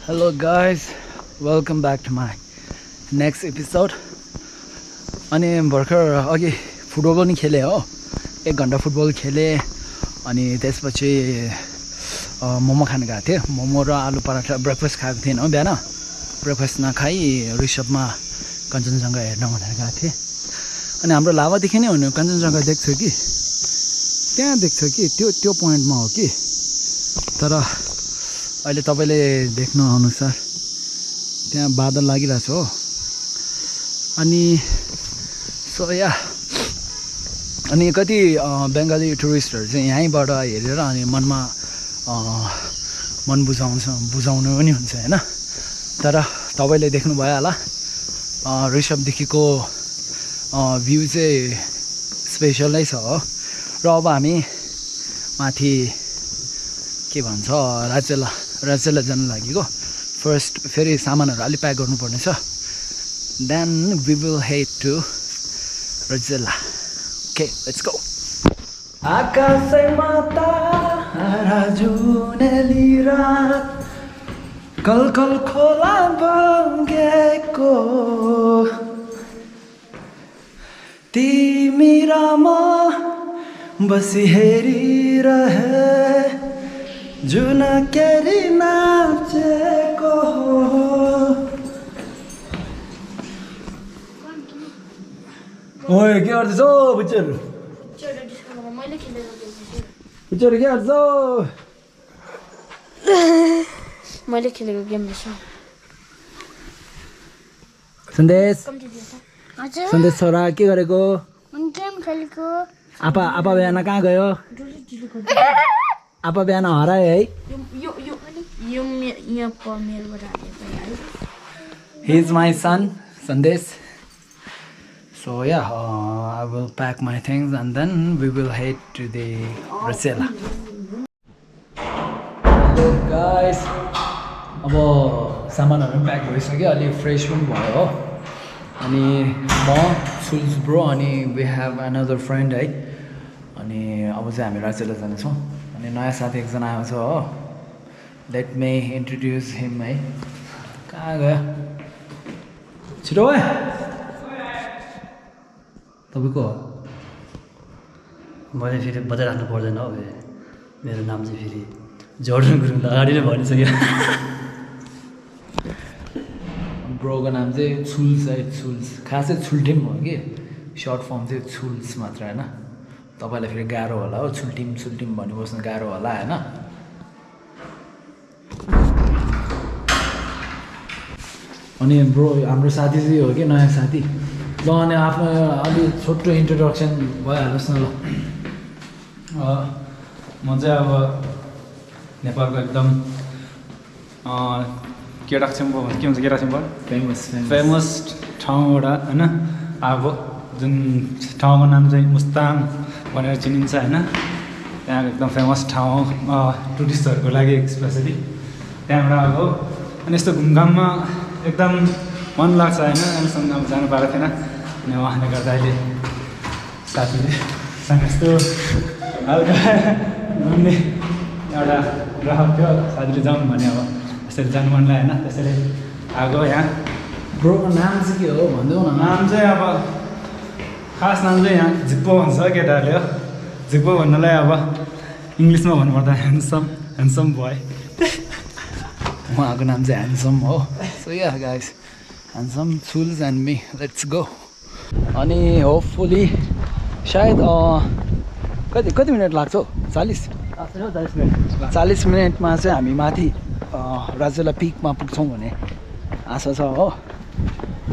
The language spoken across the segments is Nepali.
Hello guys, welcome back to my next episode. अनि भर्खर अघि फुटबल पनि खेले हो, 1 घण्टा फुटबल खेले अनि त्यसपछि मोमो खान गएको थिएँ. मोमो र आलु पराठा ब्रेकफास्ट खाएको थिएन हो. बिहान ब्रेकफास्ट नखाई ऋषभमा कञ्चनजङ्घा हेर्न भनेर गएको थिएँ. अनि हाम्रो लाभादेखि नै हुने कञ्चनजङ्घा देख्छ कि त्यहाँ देख्छ कि त्यो पोइन्टमा हो कि, तर अहिले तपाईले देख्नु अनुसार त्यहाँ बादल लागिरहेछ हो. अनि सो या अनि कति बङ्गाली टुरिस्टहरू चाहिँ यहीँबाट हेरेर अनि मनमा मन बुझाउनु पनि हुन्छ हैन. तर तपाईले देख्नु भयो होला ऋषभदेखिको भ्यू चाहिँ स्पेसलै छ हो. र अब हामी माथि के भन्छ राजेला जानु लागेको. फर्स्ट फेरि सामानहरू अलि प्याक गर्नुपर्ने छ. Then we will head to Rajela. Okay let's go. आकाशमा तारा जुनेली रात कलकल खोला बगेको तिमी र म बसी हेरिरहे जुन केरी नाचेको हो. ओए के गर्दैछौ बुच्चेहरू? बुच्चेहरू के गर्छौ? मैले खेलेको गेम रहेछ. सन्देश हजुर सन्देश छोरा के गरेको? गेम खेलेको. आपा बिहान कहाँ गयो? आपा बिहान हरायो है. यो यहाँ मेलबाट हालेको है. He is my son, Sandesh. So yeah, I will pack my things and then we will head to the Rachela. Hello guys. अब सामानहरू पनि प्याक भइसक्यो, अलि फ्रेस पनि भयो हो. अनि म सुल्स ब्रो अनि वी हेभ अनदर फ्रेन्ड है. अनि अब चाहिँ हामी राचेला जानेछौँ. अनि नयाँ साथी एकजना आएको छ हो. लेट मी इन्ट्रोड्युस हिम है. कहाँ गयो? छिटो है. तपाईँको मैले फेरि बताइराख्नु पर्दैन हो. मेरो नाम चाहिँ फेरि जोर्डन गुरुङ अगाडि नै भनिसक्यो. ब्रोको नाम चाहिँ छुल्स है. छुल्स खासै छुल्टिम हो कि, सर्ट फर्म चाहिँ छुल्स मात्र होइन. तपाईँलाई फेरि गाह्रो होला हो, छुल्टिम भनिबस्नु गाह्रो होला होइन. अनि ब्रो हाम्रो साथी चाहिँ हो कि नयाँ साथी. ल अनि आफ्नो अलि छोटो इन्ट्रोडक्सन भइहाल्नुहोस् न. ल म चाहिँ अब नेपालको एकदम केटाक्सिम्बो के भन्छ केटाक्सिम्बो फेमस ठाउँबाट होइन आएको, जुन ठाउँको नाम चाहिँ मुस्ताङ भनेर चिनिन्छ होइन. त्यहाँ एकदम फेमस ठाउँ टुरिस्टहरूको लागि स्पेसली त्यहाँबाट आएको. अनि यस्तो घुमघाममा एकदम मन लाग्छ होइन. अहिलेसम्म अब जानु पाएको थिएन. अनि उहाँले गर्दा अहिले साथीले सँग यस्तो हल्का घुम्ने एउटा ग्राहक थियो. साथीले जाउँ भने अब यसरी जानु मन लाग्यो होइन. त्यसरी आएको यहाँ. ब्रोको नाम चाहिँ के हो भनिदेऊ न. नाम चाहिँ अब खास नाम चाहिँ यहाँ झिप्पो भन्छ केटाहरूले हो. झिप्पो भन्नलाई अब इङ्ग्लिसमा भन्नुपर्दा ह्यान्डसम बोय. उहाँको नाम चाहिँ ह्यान्डसम हो. सो या गाइस, ह्यान्डसम छुल्स एन्ड मी, लेट्स गो. अनि होपफुली सायद कति मिनट लाग्छ हौ? 40 मिनटमा चाहिँ हामी माथि राजेला पिकमा पुग्छौँ भन्ने आशा छ हो.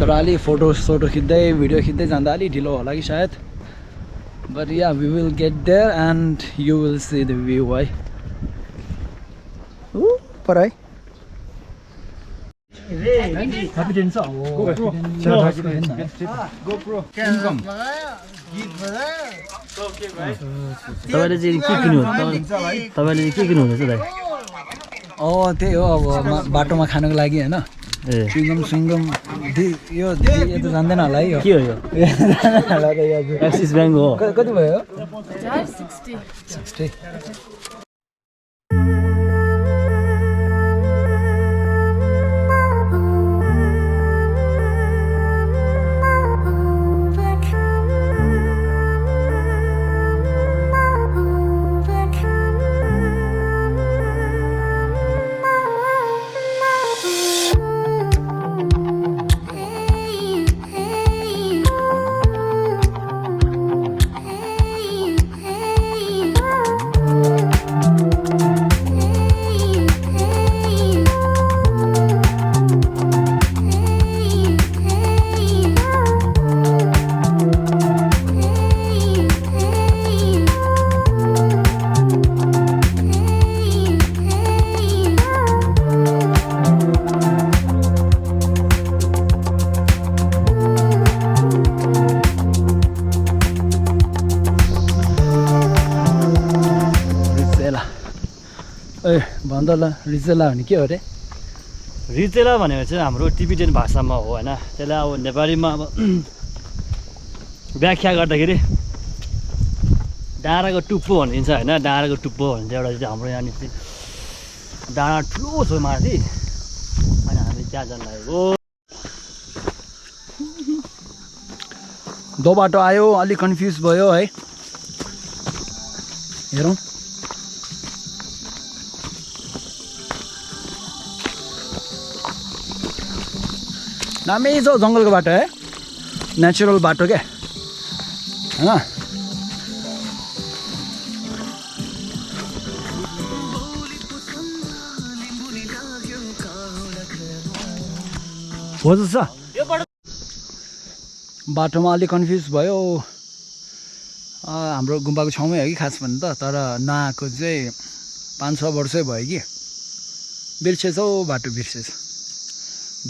तर अलि फोटो खिच्दै भिडियो खिच्दै जाँदा अलि ढिलो होला कि सायद. But yeah we will get there and you will see the view है. पर है कन्फिडेन्स छ. तपाईँले चाहिँ के किन्नुहुँदैछ दाइ? त्यही हो अब बाटोमा खानुको लागि होइन. स्विङ्गम यो त जान्दैन होला है. यो के हो यो? एक्सिस ब्याङ्क हो. कति भयो? 60. अन्त ल रिचेला भने के हो अरे रिचेला भनेको चाहिँ हाम्रो टिबिटेन भाषामा हो होइन त्यसलाई अब नेपालीमा अब व्याख्या गर्दाखेरि डाँडाको टुप्पो भनिन्छ होइन डाँडाको टुप्पो भनिन्छ एउटा चाहिँ हाम्रो यहाँनिर चाहिँ डाँडा ठुलो छ माथि अनि हामी त्यहाँ जान लागेको दो बाटो आयो अलिक कन्फ्युज भयो है हेरौँ दामी छ जङ्गलको बाटो है नेचुरल बाटो क्या होइन हो जस्तो बाटोमा अलिक कन्फ्युज भयो हाम्रो गुम्बाको छेउमै हो कि खास भन्नु त तर नआएको चाहिँ 5-6 वर्षै भयो कि बिर्सेछ हौ बाटो बिर्सेछ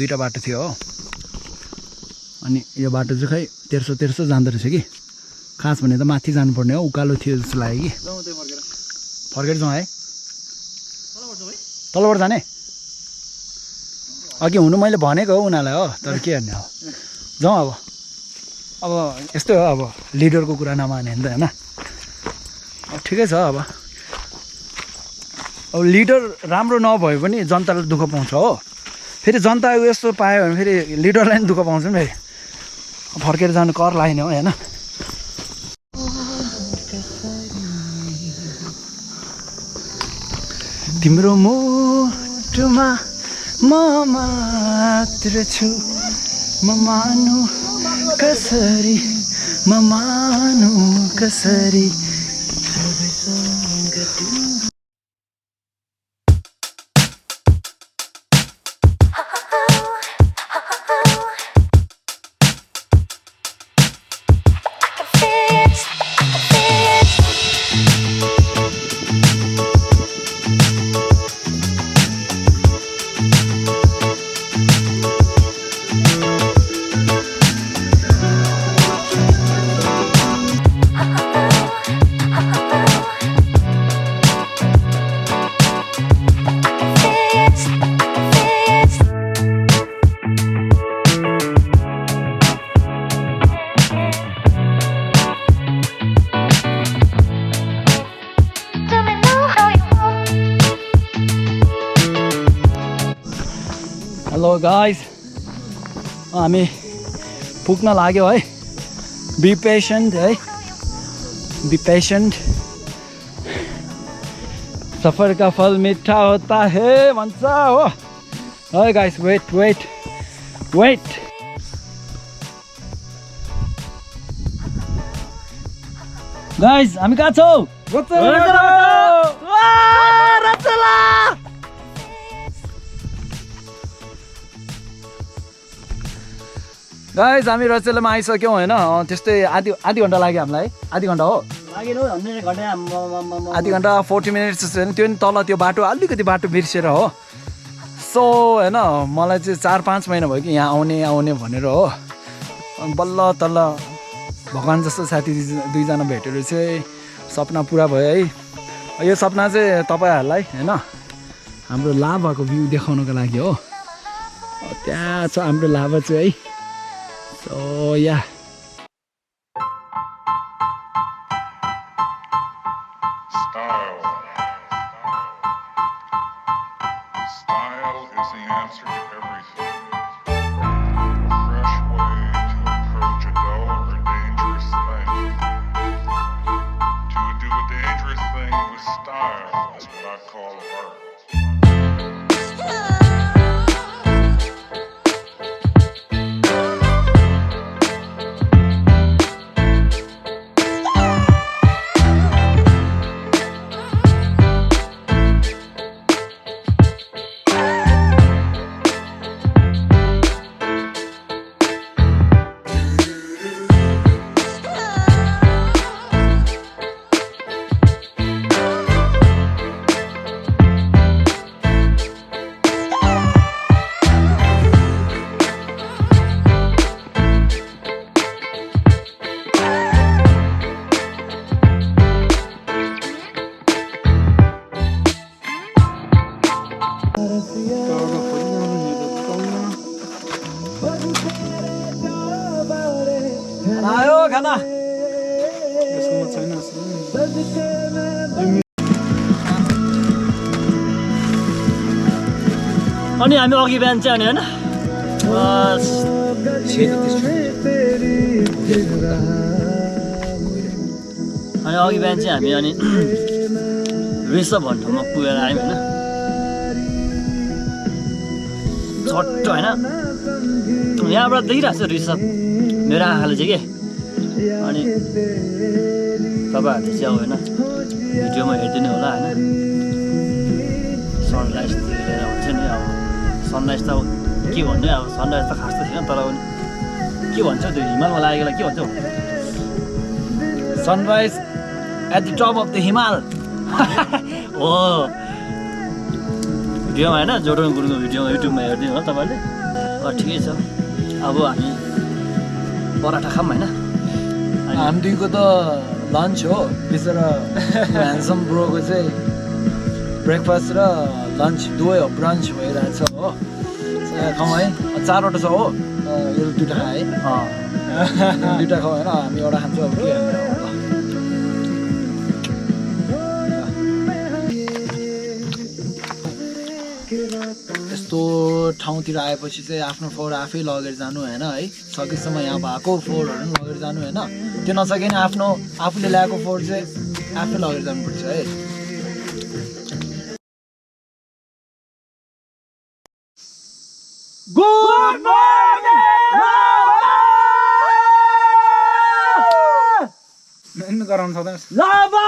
2टा बाटो थियो हो अनि यो बाटो चाहिँ खै तेर्सो जाँदो रहेछ कि खास भने त माथि जानुपर्ने हो उकालो थियो जस्तो लाग्यो कि फर्केर जाउँ है तलबाट जाने अघि हुनु मैले भनेको हो उनीहरूलाई हो तर के गर्ने हो जाउँ अब यस्तै हो अब लिडरको कुरा नमाने नि त होइन ठिकै छ अब लिडर राम्रो नभए पनि जनताले दुःख पाउँछ हो फेरि जनता यस्तो पायो भने फेरि लिडरलाई पनि दुःख पाउँछ नि फेरि फर्केर जानु कर लाग्ने हो होइन तिम्रो मुटुमा म मात्र छु म मानु कसरी म मानु कसरी हेलो गाइस हामी पुग्न लाग्यो है बी पेसेन्ट है बी पेसेन्ट सफर का फल मीठा होता है भन्छ हो है गाइस वेट गाइस हामी कहाँ छौ रचेला गाइस हामी रचेलामा आइसक्यौँ होइन त्यस्तै आधी घन्टा लाग्यो हामीलाई आधी घन्टा हो आधी घन्टा 40 मिनट्स होइन त्यो नि तल त्यो बाटो अलिकति बाटो बिर्सेर हो सो होइन मलाई चाहिँ 4-5 महिना भयो कि यहाँ आउने भनेर हो बल्ल तल्ल भगवान् जस्तो साथी 2जना भेटेर चाहिँ सपना पुरा भयो है यो सपना चाहिँ तपाईँहरूलाई होइन हाम्रो लाभाको भ्यू देखाउनको लागि हो त्यहाँ छ हाम्रो लाभा चाहिँ है so yeah Style is the answer to everything. A fresh way to approach a dull or dangerous thing. To do a dangerous thing with style is what I call art. आयो खाना अनि हामी अघि बिहान चाहिँ अनि होइन अनि अघि बिहान चाहिँ हामी अनि ऋषभ भन्ने ठाउँमा पुगेर आयौँ होइन छट्ट होइन यहाँबाट देखिरहेको छ ऋषभ मेरो आँखाले चाहिँ के अनि तपाईँहरूले चाहिँ अब होइन भिडियोमा हेरिदिनु होला होइन सनराइज हेरेर हुन्छ नि अब सनराइज त अब के भन्नु अब सनराइज त खास त थिएन तर पनि के भन्छ त्यो हिमालमा लागेकोलाई के भन्छ sunrise at the top of the Himal हो भिडियोमा होइन जोडन गुरुङको भिडियोमा युट्युबमा हेरिदिनु होला तपाईँले ठिकै छ अब हामी पराठा खाऊँ होइन हामी दुईको त लन्च हो बिचरा ह्यान्डसम ब्रोको चाहिँ ब्रेकफास्ट र लन्च दुवै हो ब्रन्च भइरहेछ हो खाउँ है 4वटा छ हो यो 2टा खाएँ है 2टा खाउँ होइन हामी एउटा खान्छौँ अब के यस्तो ठाउँतिर आएपछि चाहिँ आफ्नो फोहोर आफै लगेर जानु होइन है सकेसम्म यहाँ भएको फोहोरहरू पनि लगेर जानु होइन त्यो नसके नि आफ्नो आफूले ल्याएको फोहोर चाहिँ आफै लगेर जानुपर्छ है गुड मर्निङ गराउनु सक्दैन लाभा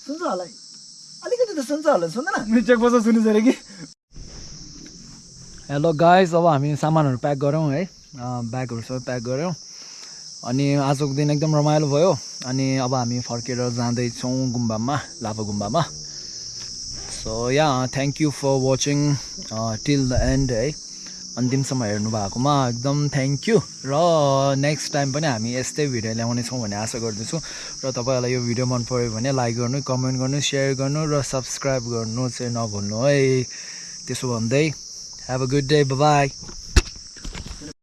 सुन्छ होला अलिकति त सुन्छ होला सुन्दैन चेक बस्छ सुनिन्छ अरे कि हेलो गाइज अब हामी सामानहरू प्याक गऱ्यौँ है ब्यागहरू सबै प्याक गऱ्यौँ अनि आजको दिन एकदम रमाइलो भयो अनि अब हामी फर्केर जाँदैछौँ गुम्बामा लाभा गुम्बामा so yeah thank you for watching till the end है अन्तिमसम्म हेर्नु भएकोमा एकदम थ्याङ्क यू र नेक्स्ट टाइम पनि हामी यस्तै भिडियो ल्याउनेछौँ भन्ने आशा गर्दछु र तपाईँहरूलाई यो भिडियो मन पऱ्यो भने लाइक गर्नु कमेन्ट गर्नु सेयर गर्नु र सब्सक्राइब गर्नु चाहिँ नभुल्नु है त्यसो भन्दै Have a good day. Bye-bye.